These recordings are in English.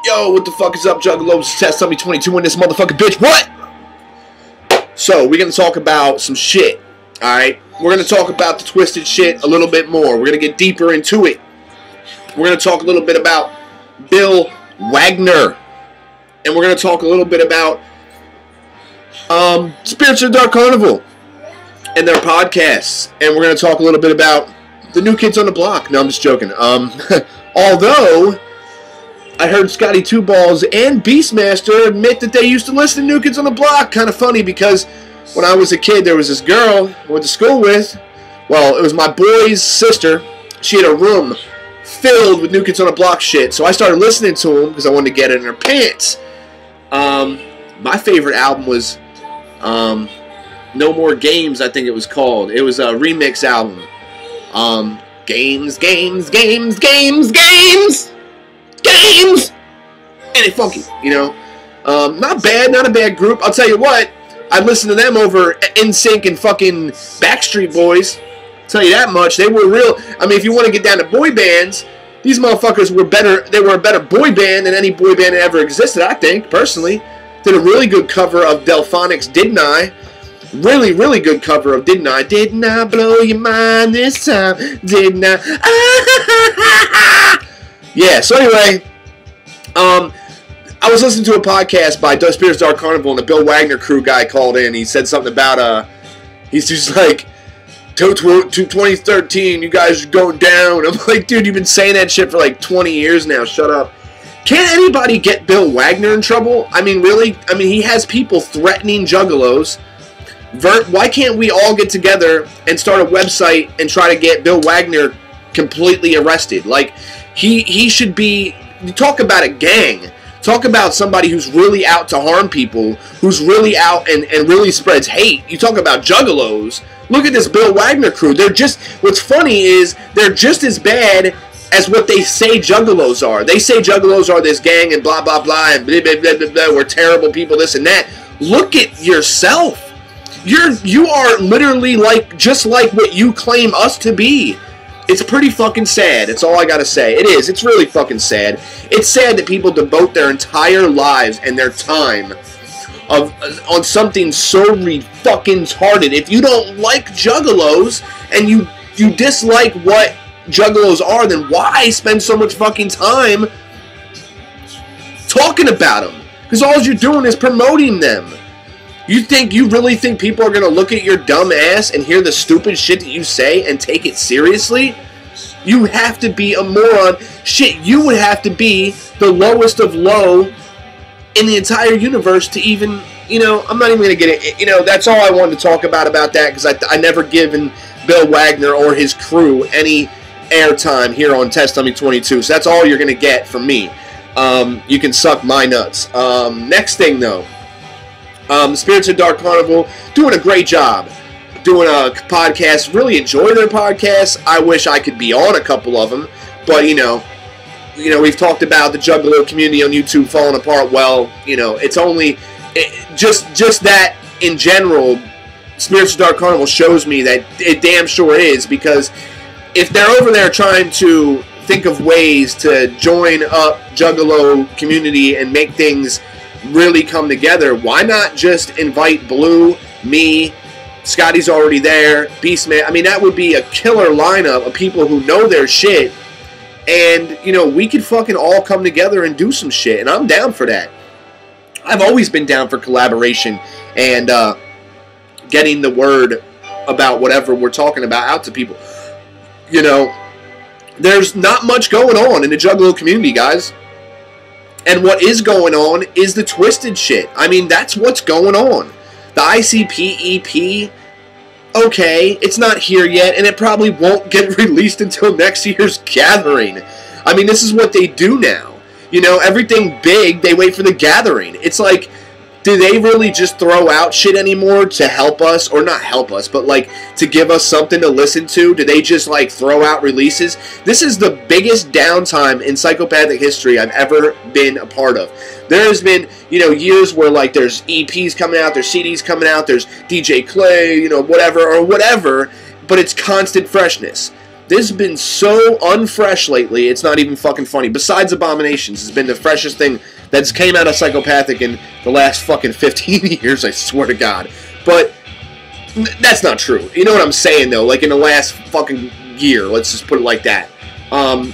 Yo, what the fuck is up, Juggalos? Test Dummy 22 in this motherfucking bitch. What? So, we're going to talk about some shit. Alright? We're going to talk about the Twiztid shit a little bit more. We're going to get deeper into it. We're going to talk a little bit about Bill Wagner. And we're going to talk a little bit about Spirits of the Dark Carnival and their podcasts. And we're going to talk a little bit about the New Kids on the Block. No, I'm just joking. Although I heard Scotty Two Balls and Beastmaster admit that they used to listen to New Kids on the Block. Kind of funny because when I was a kid, there was this girl I went to school with. Well, it was my boy's sister. She had a room filled with New Kids on the Block shit. So I started listening to them because I wanted to get it in her pants. My favorite album was No More Games, I think it was called. It was a remix album. Games. And it funky, you know. Not bad, not a bad group. I'll tell you what, I listened to them over NSYNC and fucking Backstreet Boys. I'll tell you that much. They were real. I mean, if you want to get down to boy bands, these motherfuckers were better. They were a better boy band than any boy band that ever existed, I think, personally. Did a really good cover of Delphonic's Didn't I? Really, really good cover of Didn't I? Didn't I blow your mind this time? Didn't I? Yeah, so anyway, I was listening to a podcast by Spirits of the Dark Carnival, and the Bill Wagner crew guy called in. He said something about, he's just like, to 2013, you guys are going down. I'm like, dude, you've been saying that shit for like 20 years now. Shut up. Can't anybody get Bill Wagner in trouble? I mean, really? I mean, he has people threatening juggalos. Why can't we all get together and start a website and try to get Bill Wagner completely arrested? Like, he should be... Talk about a gang. Talk about somebody who's really out to harm people, who's really out and really spreads hate. You talk about juggalos. Look at this Bill Wagner crew. They're just... What's funny is they're just as bad as what they say juggalos are. They say juggalos are this gang and blah, blah, blah, and blah, blah, blah, blah, blah. We're terrible people, this and that. Look at yourself. You are literally like just like what you claim us to be. It's pretty fucking sad. That's all I gotta say. It is. It's really fucking sad. It's sad that people devote their entire lives and their time on something so fucking retarded. If you don't like juggalos and you dislike what juggalos are, then why spend so much fucking time talking about them? Because all you're doing is promoting them. You really think people are going to look at your dumb ass and hear the stupid shit that you say and take it seriously? You have to be a moron. Shit, you would have to be the lowest of low in the entire universe to even, you know, I'm not even going to get it. You know, that's all I wanted to talk about that, because I never given Bill Wagner or his crew any airtime here on Test Dummy 22. So that's all you're going to get from me. You can suck my nuts. Next thing, though. Spirits of Dark Carnival doing a great job doing a podcast. Really enjoy their podcasts. I wish I could be on a couple of them, but you know we've talked about the Juggalo community on YouTube falling apart. Well, you know, it's only just that in general. Spirits of Dark Carnival shows me that it damn sure is, because if they're over there trying to think of ways to join up Juggalo community and make things really come together, why not just invite Blue, me, Scotty's already there, Beastman? I mean, that would be a killer lineup of people who know their shit, and, you know, we could fucking all come together and do some shit, and I'm down for that. I've always been down for collaboration and getting the word about whatever we're talking about out to people. You know, there's not much going on in the Juggalo community, guys. And what is going on is the Twiztid shit. I mean, that's what's going on. The ICP EP, okay, it's not here yet, and it probably won't get released until next year's gathering. I mean, this is what they do now. You know, everything big, they wait for the gathering. It's like, do they really just throw out shit anymore to help us? Or not help us, but like to give us something to listen to? Do they just like throw out releases? This is the biggest downtime in psychopathic history I've ever been a part of. There has been, you know, years where like there's EPs coming out, there's CDs coming out, there's DJ Clay, you know, whatever, but it's constant freshness. This has been so unfresh lately, it's not even fucking funny. Besides Abominations, it's been the freshest thing that's came out of Psychopathic in the last fucking 15 years, I swear to God. But that's not true. You know what I'm saying, though? Like, in the last fucking year, let's just put it like that. I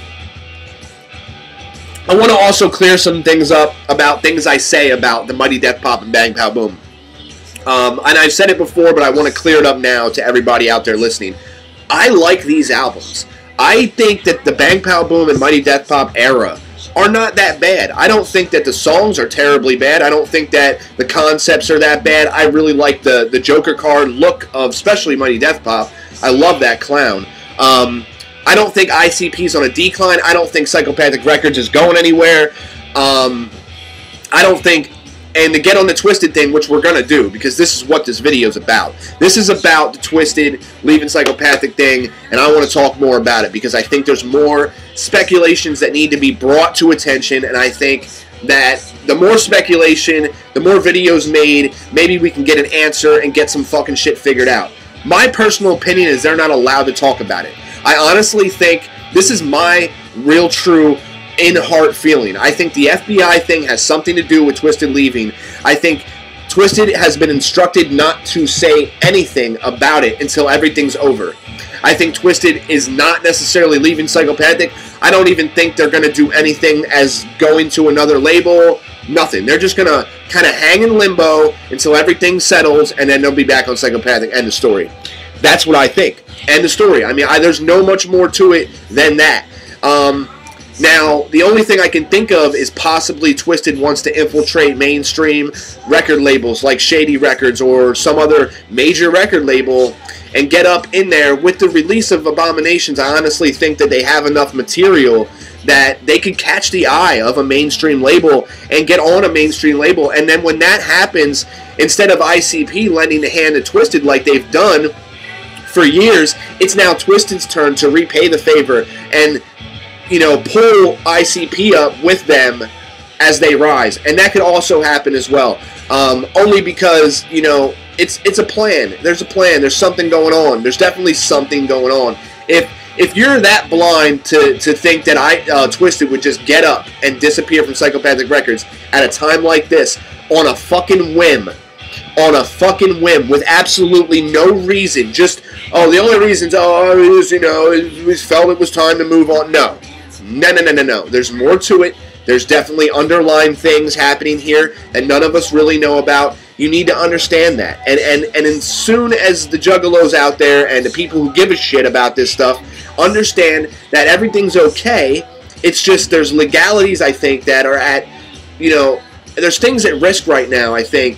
want to also clear some things up about things I say about the Mighty Death Pop and Bang Pow Boom. And I've said it before, but I want to clear it up now to everybody out there listening. I like these albums. I think that the Bang Pow Boom and Mighty Death Pop era are not that bad. I don't think that the songs are terribly bad. I don't think that the concepts are that bad. I really like the Joker card look of especially Mighty Death Pop. I love that clown. I don't think ICP's on a decline. I don't think Psychopathic Records is going anywhere. I don't think... And to get on the Twiztid thing, which we're going to do, because this is what this video is about. This is about the Twiztid leaving Psychopathic thing, and I want to talk more about it, because I think there's more speculations that need to be brought to attention, and I think that the more speculation, the more videos made, maybe we can get an answer and get some fucking shit figured out. My personal opinion is they're not allowed to talk about it. I honestly think, this is my real true in-heart feeling. I think the FBI thing has something to do with Twiztid leaving. I think Twiztid has been instructed not to say anything about it until everything's over. I think Twiztid is not necessarily leaving Psychopathic. I don't even think they're going to do anything as going to another label. Nothing. They're just going to kind of hang in limbo until everything settles, and then they'll be back on Psychopathic. End of story. That's what I think. End of story. I mean, there's no much more to it than that. Now, the only thing I can think of is possibly Twiztid wants to infiltrate mainstream record labels like Shady Records or some other major record label and get up in there. With the release of Abominations, I honestly think that they have enough material that they could catch the eye of a mainstream label and get on a mainstream label. And then when that happens, instead of ICP lending a hand to Twiztid like they've done for years, it's now Twiztid's turn to repay the favor and, you know, pull ICP up with them as they rise. And that could also happen as well. Only because, you know, it's a plan. There's a plan. There's something going on. There's definitely something going on. If you're that blind to think that Twiztid would just get up and disappear from Psychopathic Records at a time like this on a fucking whim, with absolutely no reason, just, oh, the only reason's, oh, it was, you know, we felt it was time to move on. No. There's more to it. There's definitely underlying things happening here that none of us really know about. You need to understand that. And as soon as the juggalos out there and the people who give a shit about this stuff understand that everything's okay, it's just there's legalities, I think, that are at, you know, there's things at risk right now, I think,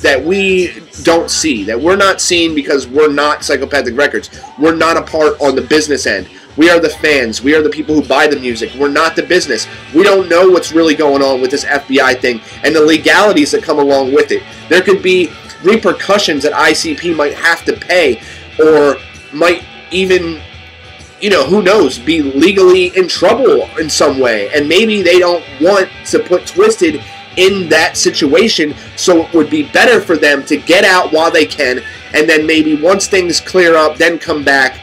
that we don't see, that we're not seeing because we're not Psychopathic Records. We're not a part on the business end. We are the fans. We are the people who buy the music. We're not the business. We don't know what's really going on with this FBI thing and the legalities that come along with it. There could be repercussions that ICP might have to pay, or might even, you know, who knows, be legally in trouble in some way. And maybe they don't want to put Twiztid in that situation, so it would be better for them to get out while they can, and then maybe once things clear up, then come back.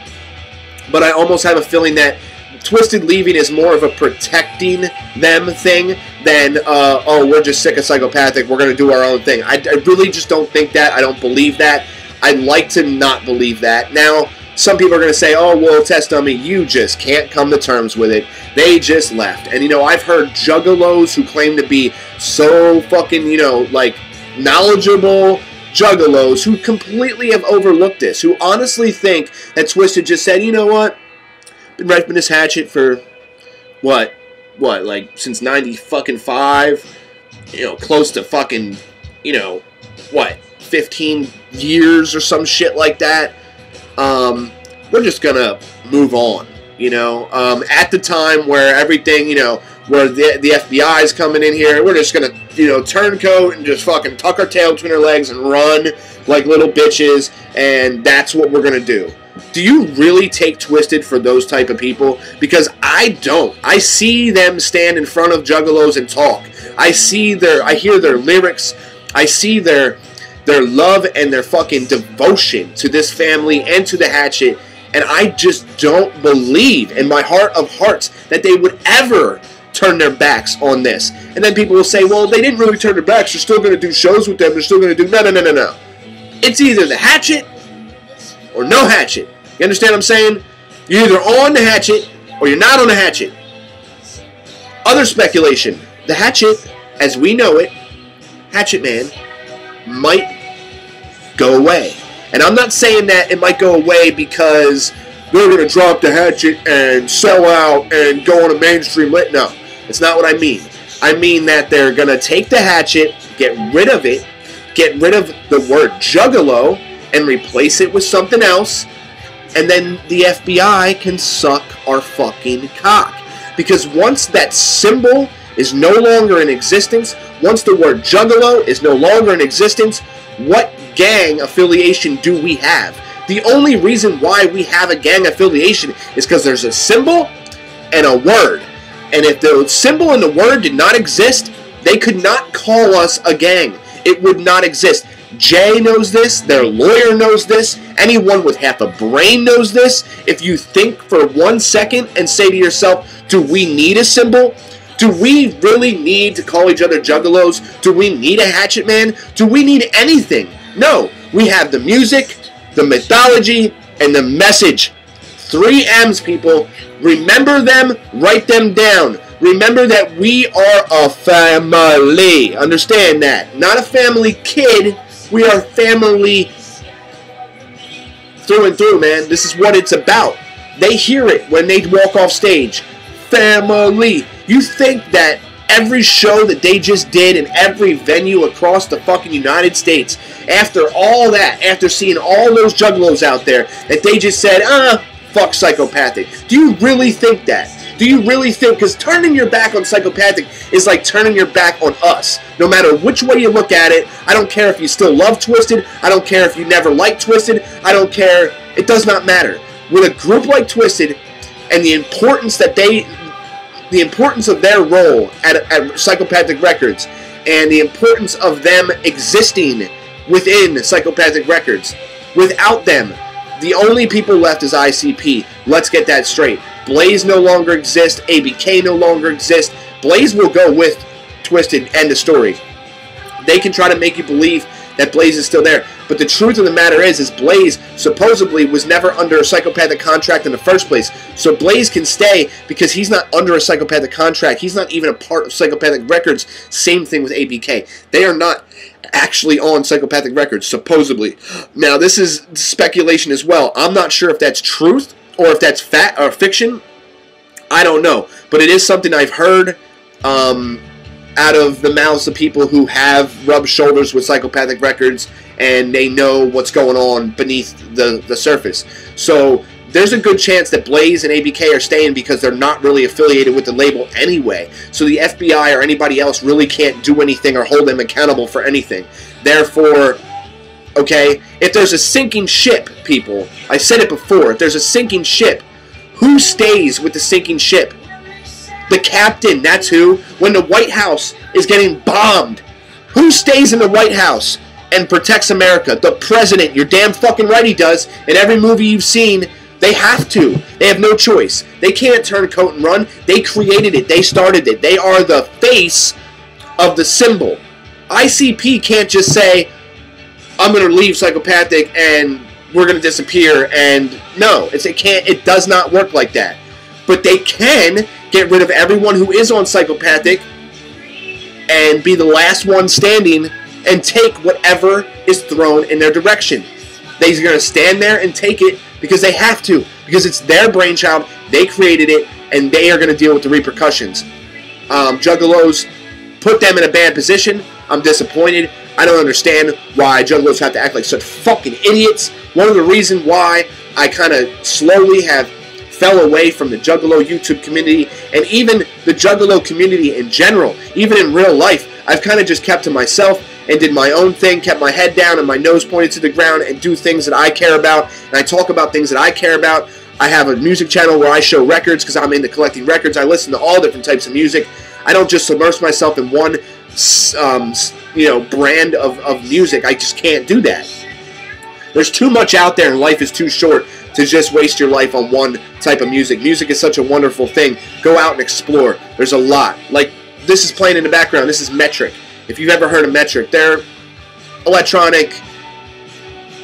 But I almost have a feeling that Twiztid leaving is more of a protecting them thing than, oh, we're just sick of Psychopathic, we're going to do our own thing. I really just don't think that. I don't believe that. I'd like to not believe that. Now, some people are going to say, oh, well, test dummy, you just can't come to terms with it. They just left. And, you know, I've heard juggalos who claim to be so fucking, you know, like, knowledgeable juggalos who completely have overlooked this, who honestly think that Twiztid just said, you know what, been ripping this hatchet for, what, like, since 95, you know, close to fucking, you know, what, 15 years or some shit like that. We're just gonna move on, you know. At the time where everything, you know, where the FBI is coming in here, we're just gonna, you know, turncoat and just fucking tuck our tail between our legs and run like little bitches, and that's what we're gonna do. Do you really take Twiztid for those type of people? Because I don't. I see them stand in front of juggalos and talk. I hear their lyrics. I see their love and their fucking devotion to this family and to the hatchet, And I just don't believe in my heart of hearts that they would ever turn their backs on this. And then people will say, well, they didn't really turn their backs. They're still going to do shows with them. They're still going to do... No. It's either the hatchet or no hatchet. You understand what I'm saying? You're either on the hatchet or you're not on the hatchet. Other speculation. The hatchet, as we know it, Hatchet Man, might go away. And I'm not saying that it might go away because they're going to drop the hatchet and sell out and go on a mainstream lit. No, it's not what I mean. I mean that they're going to take the hatchet, get rid of it, get rid of the word juggalo, and replace it with something else, and then the FBI can suck our fucking cock. Because once that symbol is no longer in existence, once the word juggalo is no longer in existence, what gang affiliation do we have? The only reason why we have a gang affiliation is because there's a symbol and a word. And if the symbol and the word did not exist, they could not call us a gang. It would not exist. Jay knows this. Their lawyer knows this. Anyone with half a brain knows this. If you think for 1 second and say to yourself, do we need a symbol? Do we really need to call each other juggalos? Do we need a hatchet man? Do we need anything? No. We have the music, the mythology, and the message. 3 M's, people. Remember them. Write them down. Remember that we are a family. Understand that. Not a family kid. We are family through and through, man. This is what it's about. They hear it when they walk off stage. Family. You think that every show that they just did in every venue across the fucking United States, after all that, after seeing all those juggalos out there, that they just said, fuck Psychopathic? Do you really think that? Do you really think? Because turning your back on Psychopathic is like turning your back on us. No matter which way you look at it, I don't care if you still love Twiztid. I don't care if you never liked Twiztid. I don't care. It does not matter. With a group like Twiztid and the importance that the importance of their role at Psychopathic Records and the importance of them existing within Psychopathic Records, without them, the only people left is ICP. Let's get that straight. Blaze no longer exists. ABK no longer exists. Blaze will go with Twiztid. End of story. They can try to make you believe that Blaze is still there. But the truth of the matter is Blaze supposedly was never under a Psychopathic contract in the first place. So Blaze can stay because he's not under a Psychopathic contract. He's not even a part of Psychopathic Records. Same thing with ABK. They are not actually on Psychopathic Records, supposedly. Now, this is speculation as well. I'm not sure if that's truth or if that's fact or fiction. I don't know. But it is something I've heard out of the mouths of people who have rubbed shoulders with Psychopathic Records, and they know what's going on beneath the surface. So there's a good chance that Blaze and ABK are staying because they're not really affiliated with the label anyway. So the FBI or anybody else really can't do anything or hold them accountable for anything. Therefore, okay, if there's a sinking ship, people, I said it before, if there's a sinking ship, who stays with the sinking ship? The captain, that's who. When the White House is getting bombed, who stays in the White House and protects America? The president. You're damn fucking right he does. In every movie you've seen, they have to. They have no choice. They can't turn coat and run. They created it. They started it. They are the face of the symbol. ICP can't just say, I'm going to leave Psychopathic and we're going to disappear. And no, it does not work like that. But they can get rid of everyone who is on Psychopathic and be the last one standing and take whatever is thrown in their direction. They're going to stand there and take it because they have to. Because it's their brainchild, they created it, and they are going to deal with the repercussions. Juggalos put them in a bad position. I'm disappointed. I don't understand why Juggalos have to act like such fucking idiots. One of the reasons why I kind of slowly have fell away from the Juggalo YouTube community and even the Juggalo community in general, even in real life, I've kind of just kept to myself and did my own thing, kept my head down and my nose pointed to the ground and do things that I care about, and I talk about things that I care about. I have a music channel where I show records because I'm into collecting records. I listen to all different types of music. I don't just submerge myself in one brand of music. I just can't do that. There's too much out there and life is too short to just waste your life on one type of music. Music is such a wonderful thing. Go out and explore. There's a lot. Like, this is playing in the background. This is Metric. If you've ever heard of Metric, they're electronic,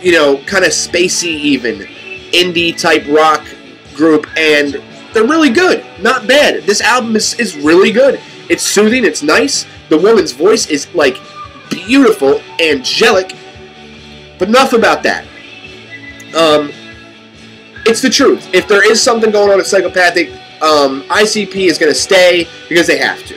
you know, kind of spacey even, indie type rock group, and they're really good. Not bad. This album is really good. It's soothing. It's nice. The woman's voice is, like, beautiful, angelic. But enough about that. It's the truth. If there is something going on at Psychopathic, ICP is going to stay because they have to.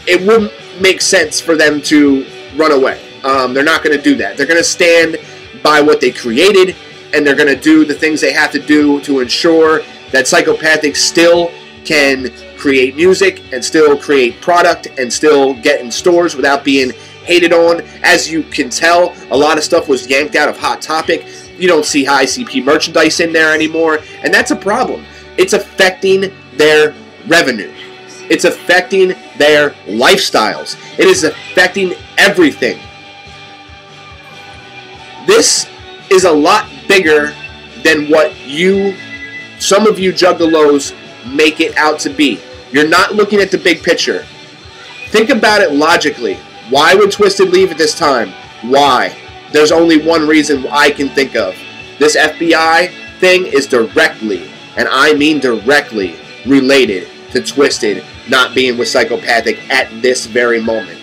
It wouldn't make sense for them to run away. They're not going to do that. They're going to stand by what they created, and they're going to do the things they have to do to ensure that Psychopathic still can create music and still create product and still get in stores without being hated on. As you can tell, a lot of stuff was yanked out of Hot Topic. You don't see ICP merchandise in there anymore, and that's a problem. It's affecting their revenue. It's affecting their lifestyles. It is affecting everything. This is a lot bigger than what some of you juggalos make it out to be. You're not looking at the big picture. Think about it logically. Why would Twiztid leave at this time? Why? There's only one reason I can think of. This FBI thing is directly, and I mean directly, related to Twiztid not being with Psychopathic at this very moment.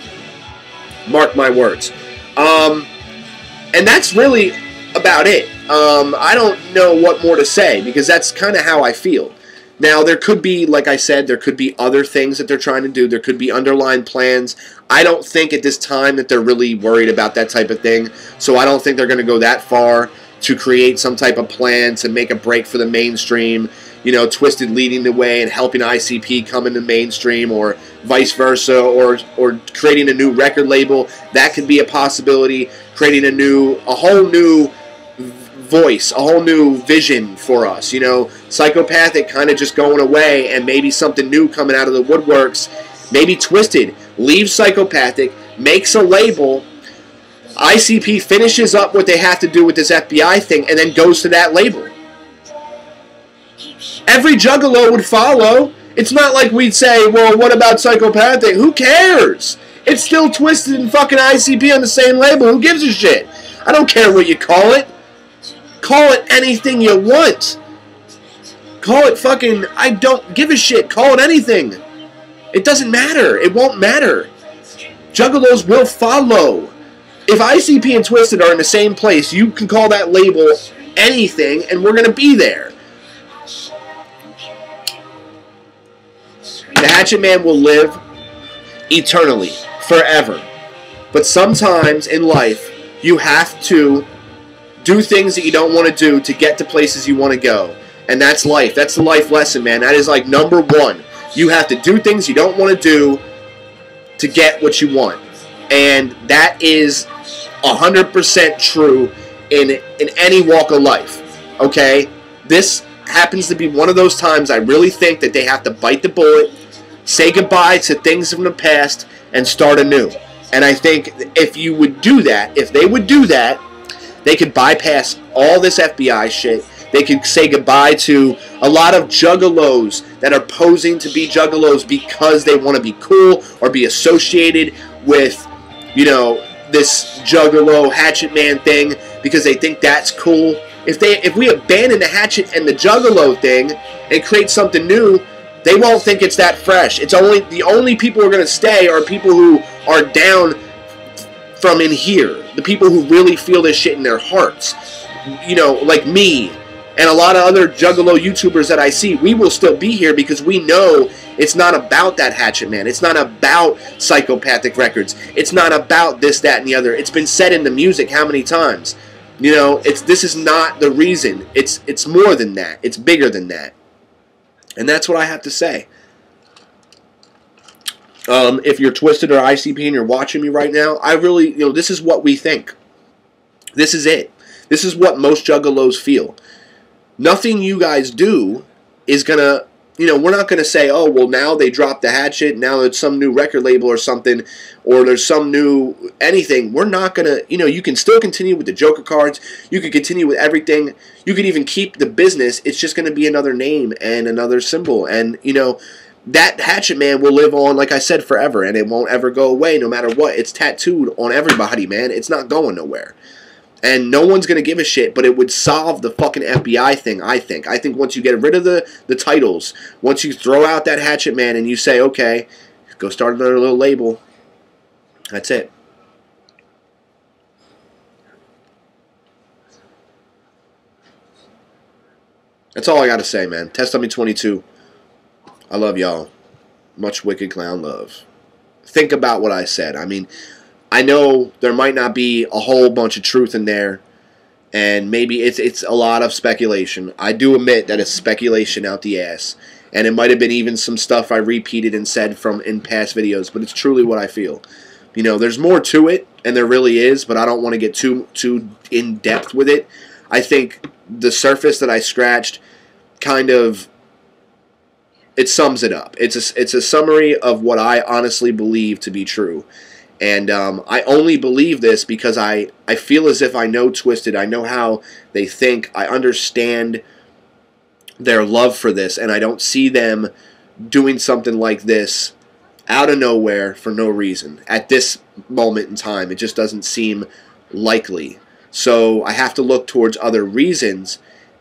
Mark my words. And that's really about it. I don't know what more to say, because that's kind of how I feel. Now, there could be, like I said, there could be other things that they're trying to do. There could be underlying plans. I don't think at this time that they're really worried about that type of thing. So I don't think they're going to go that far to create some type of plan to make a break for the mainstream. You know, Twiztid leading the way and helping ICP come into mainstream, or vice versa, or creating a new record label. That could be a possibility. Creating a whole new voice, a whole new vision for us. You know, Psychopathic kind of just going away, and maybe something new coming out of the woodworks. Maybe Twiztid leaves Psychopathic, makes a label, ICP finishes up what they have to do with this FBI thing, and then goes to that label. Every juggalo would follow. It's not like we'd say, well, what about Psychopathic? Who cares? It's still Twiztid and fucking ICP on the same label. Who gives a shit? I don't care what you call it. Call it anything you want. Call it fucking, I don't give a shit. Call it anything. It doesn't matter. It won't matter. Juggalos will follow. If ICP and Twiztid are in the same place, you can call that label anything, and we're going to be there. The Hatchet Man will live eternally, forever. But sometimes in life, you have to do things that you don't want to do to get to places you want to go. And that's life. That's the life lesson, man. That is like number one. You have to do things you don't want to do to get what you want. And that is 100% true in any walk of life. Okay? This happens to be one of those times I really think that they have to bite the bullet, say goodbye to things from the past, and start anew. And I think if you would do that, if they would do that, they could bypass all this FBI shit. They could say goodbye to a lot of juggalos that are posing to be juggalos because they want to be cool or be associated with, you know, this juggalo Hatchet Man thing because they think that's cool. If we abandon the Hatchet and the juggalo thing and create something new, they won't think it's that fresh. It's the only people who are going to stay are people who are down from in here. The people who really feel this shit in their hearts. You know, like me and a lot of other juggalo YouTubers that I see, we will still be here because we know it's not about that Hatchet Man. It's not about Psychopathic Records. It's not about this, that, and the other. It's been said in the music how many times? You know, this is not the reason. It's more than that. It's bigger than that. And that's what I have to say. If you're Twiztid or ICP and you're watching me right now, I really, you know, this is what we think. This is it. This is what most juggalos feel. Nothing you guys do is going to you know, we're not going to say, oh, well, now they dropped the hatchet, now it's some new record label or something, or there's some new anything. We're not going to, you know, you can still continue with the Joker cards. You can continue with everything. You can even keep the business. It's just going to be another name and another symbol. And, you know, that Hatchet Man will live on, like I said, forever, and it won't ever go away no matter what. It's tattooed on everybody, man. It's not going nowhere. And no one's going to give a shit, but it would solve the fucking FBI thing, I think. I think once you get rid of the titles, once you throw out that Hatchet Man and you say, okay, go start another little label, that's it. That's all I got to say, man. Test me 22. I love y'all. Much wicked clown love. Think about what I said. I mean, I know there might not be a whole bunch of truth in there, and maybe it's a lot of speculation. I do admit that it's speculation out the ass, and it might have been even some stuff I repeated and said from in past videos, but it's truly what I feel. You know, there's more to it, and there really is, but I don't want to get too in depth with it. I think the surface that I scratched kind of, it sums it up. It's a summary of what I honestly believe to be true. And I only believe this because I feel as if I know Twiztid. I know how they think. I understand their love for this. And I don't see them doing something like this out of nowhere for no reason. At this moment in time, it just doesn't seem likely. So I have to look towards other reasons.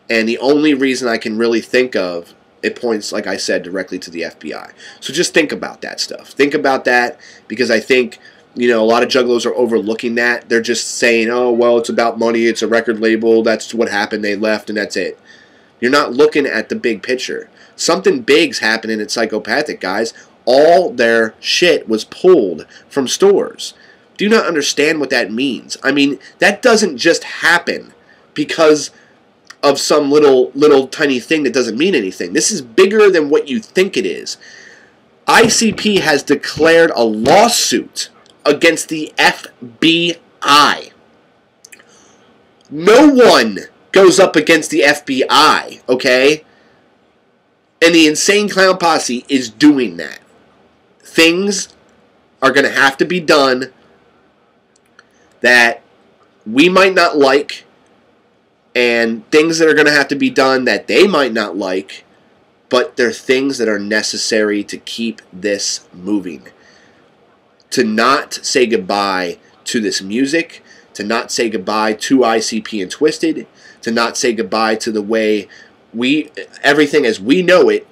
And the only reason I can really think of, it points, like I said, directly to the FBI. So just think about that stuff. Think about that, because I think, you know, a lot of juggalos are overlooking that. They're just saying, oh, well, it's about money, it's a record label, that's what happened, they left, and that's it. You're not looking at the big picture. Something big's happening at Psychopathic, guys. All their shit was pulled from stores. Do you not understand what that means? I mean, that doesn't just happen because of some little tiny thing that doesn't mean anything. This is bigger than what you think it is. ICP has declared a lawsuit against the FBI. No one goes up against the FBI, okay? And the Insane Clown Posse is doing that. Things are going to have to be done that we might not like, and things that are going to have to be done that they might not like, but they're things that are necessary to keep this moving. To not say goodbye to this music, to not say goodbye to ICP and Twiztid, to not say goodbye to the way everything as we know it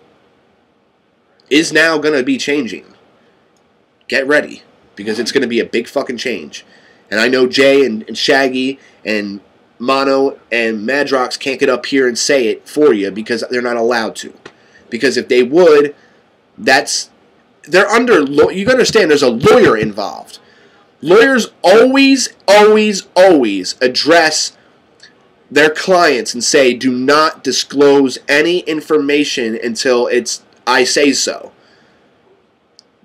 is now going to be changing. Get ready, because it's going to be a big fucking change. And I know Jay and Shaggy and Mono and Madrox can't get up here and say it for you because they're not allowed to. Because if they would, they're under, you understand there's a lawyer involved. Lawyers always address their clients and say, do not disclose any information until I say so.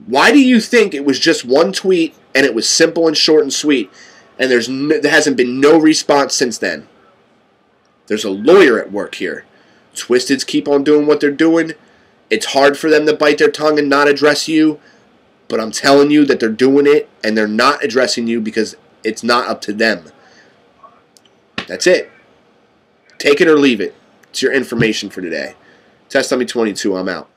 Why do you think it was just one tweet and it was simple and short and sweet, and there hasn't been no response since then? There's a lawyer at work here. Twiztids keep on doing what they're doing. It's hard for them to bite their tongue and not address you, but I'm telling you that they're doing it, and they're not addressing you because it's not up to them. That's it. Take it or leave it. It's your information for today. Test me 22. I'm out.